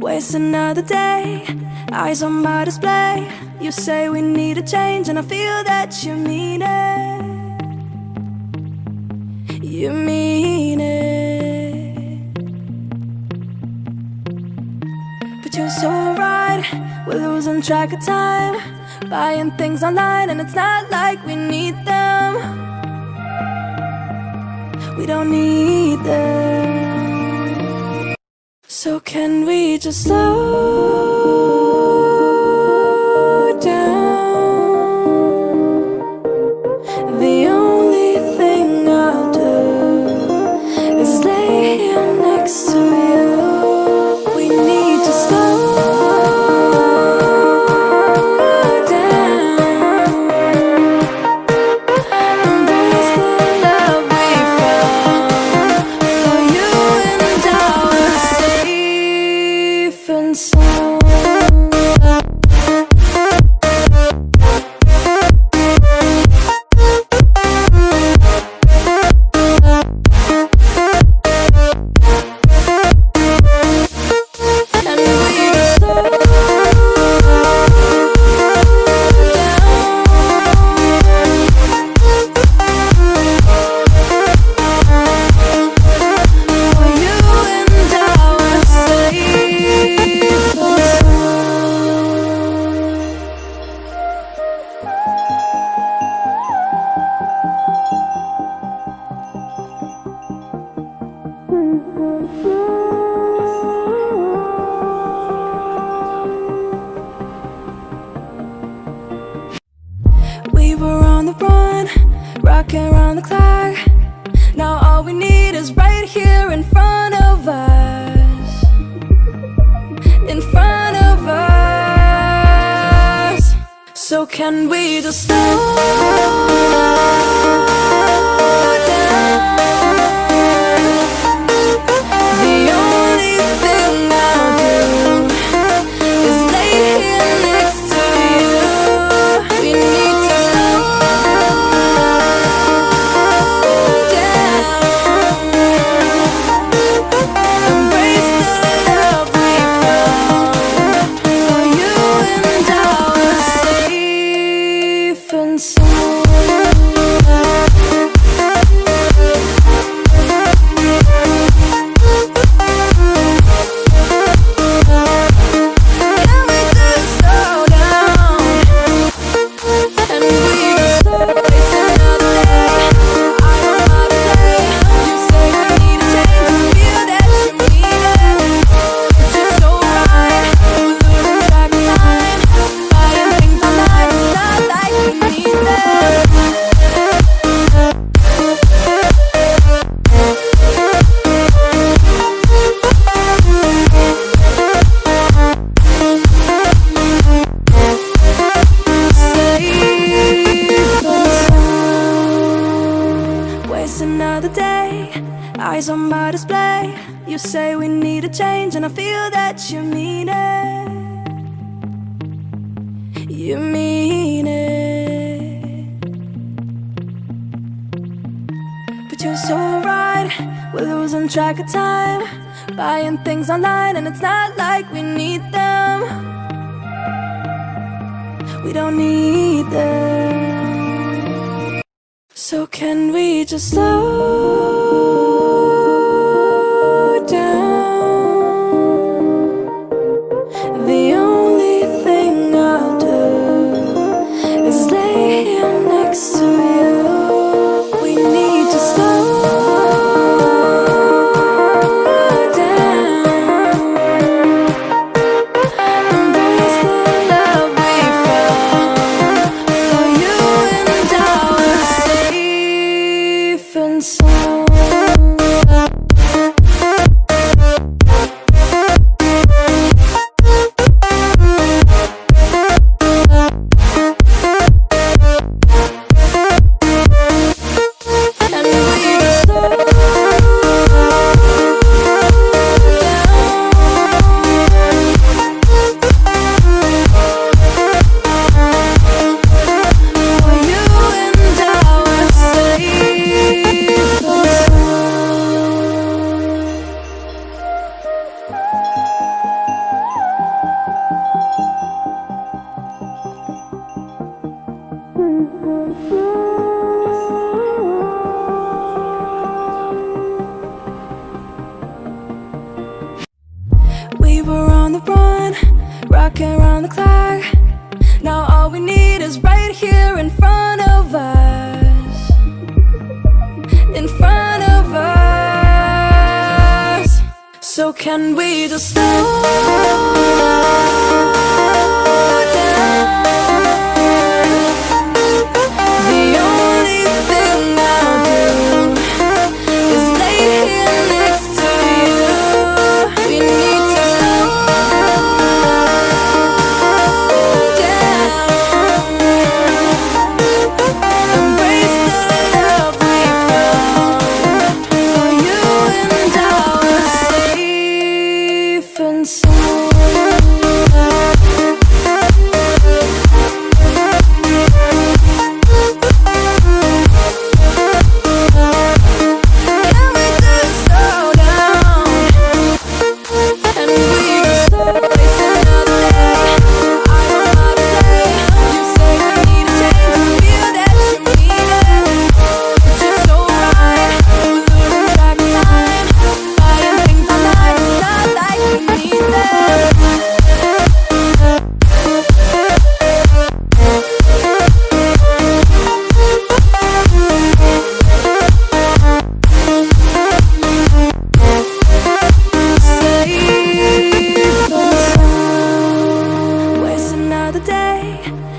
Waste another day, eyes on my display. You say we need a change and I feel that you mean it. You mean it. But you're so right, we're losing track of time, buying things online and it's not like we need them. We don't need them. So can we just slow down? The only thing I'll do is lay here next to you. We need to slow down. Embrace the love we found. For you and I are safe and sound. We were on the run, rocking around the clock. Now all we need is right here in front of us. In front of us. So can we just slow down? The only thing I'll do is lay here next to you. We need to slow down. Embrace the love we found. For you and I are safe and sound. Another day, eyes on my display. You say we need a change and I feel that you mean it. You mean it. But you're so right, we're losing track of time, buying things online and it's not like we need them. We don't need them. So can we just slow down? The only thing I'll do is lay here next to you. We need to slow down. Embrace the love we found. For you and I are safe and sound. the run, rocking around the clock. Now all we need is right here in front of us. In front of us. So can we just slow down? The only thing I'll do is lay here next to you. We need to slow down. Embrace the love we found. For you and I were safe and sound.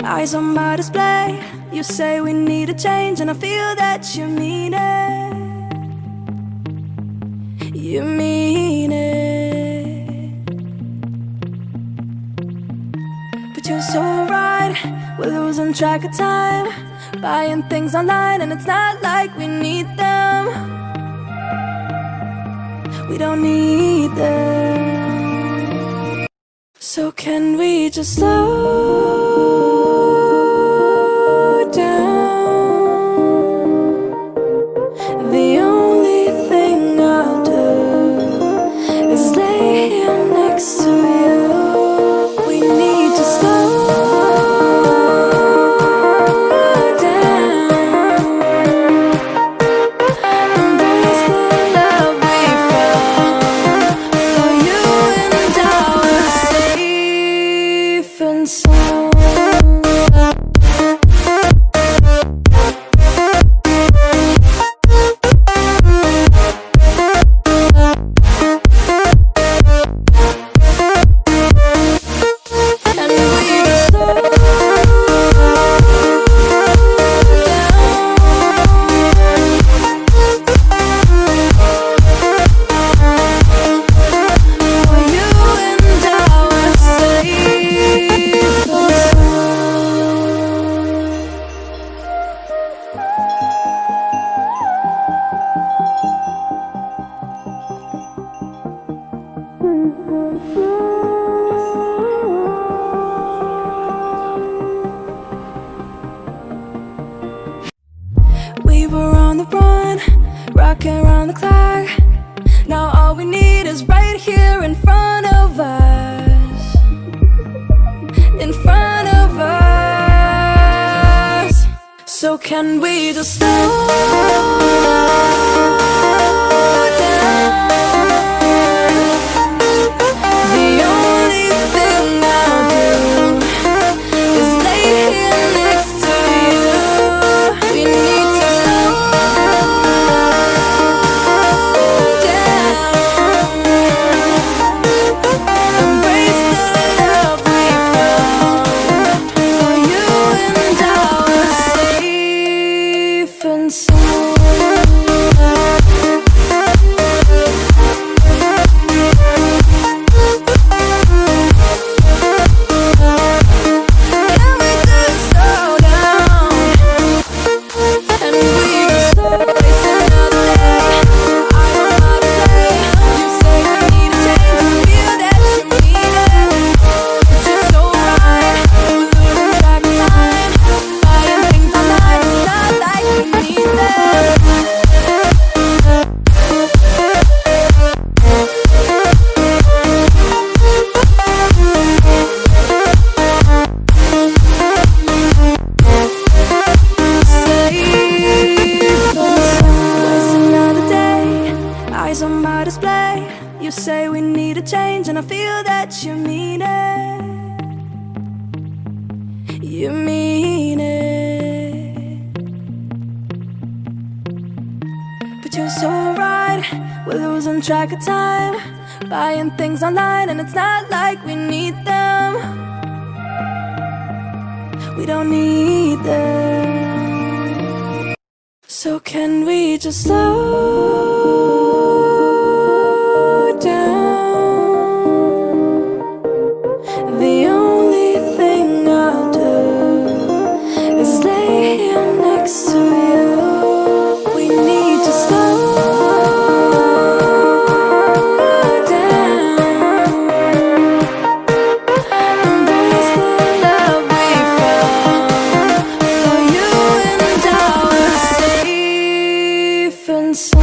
Eyes on my display. You say we need a change, and I feel that you mean it. You mean it. But you're so right, we're losing track of time, buying things online, and it's not like we need them. We don't need them. So can we just slow we were on the run, rocking around the clock. Now all we need is right here in front of us. In front of us. So can we just slow down? The only thing I'll do is lay here next to you. We need to slow down. Embrace the love we found. For you and I were safe and sound. say we need a change, and I feel that you mean it. You mean it. But you're so right, we're losing track of time, buying things online and it's not like we need them. We don't need them. So can we just slow down? The only thing I'll do is lay here next to you. We need to slow down, embrace the love we found. For you and I were safe and sound.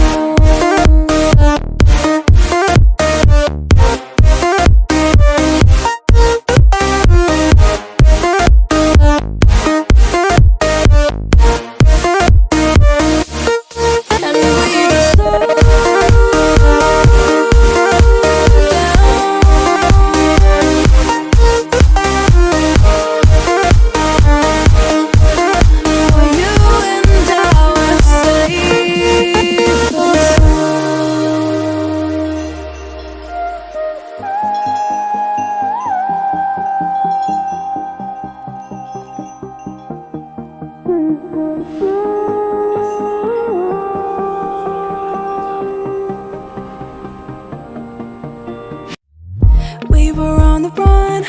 We were on the run,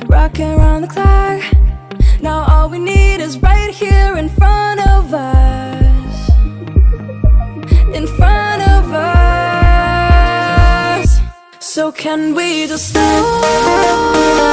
rocking around the clock. Now all we need is right here in front of us. In front of us. So can we just slow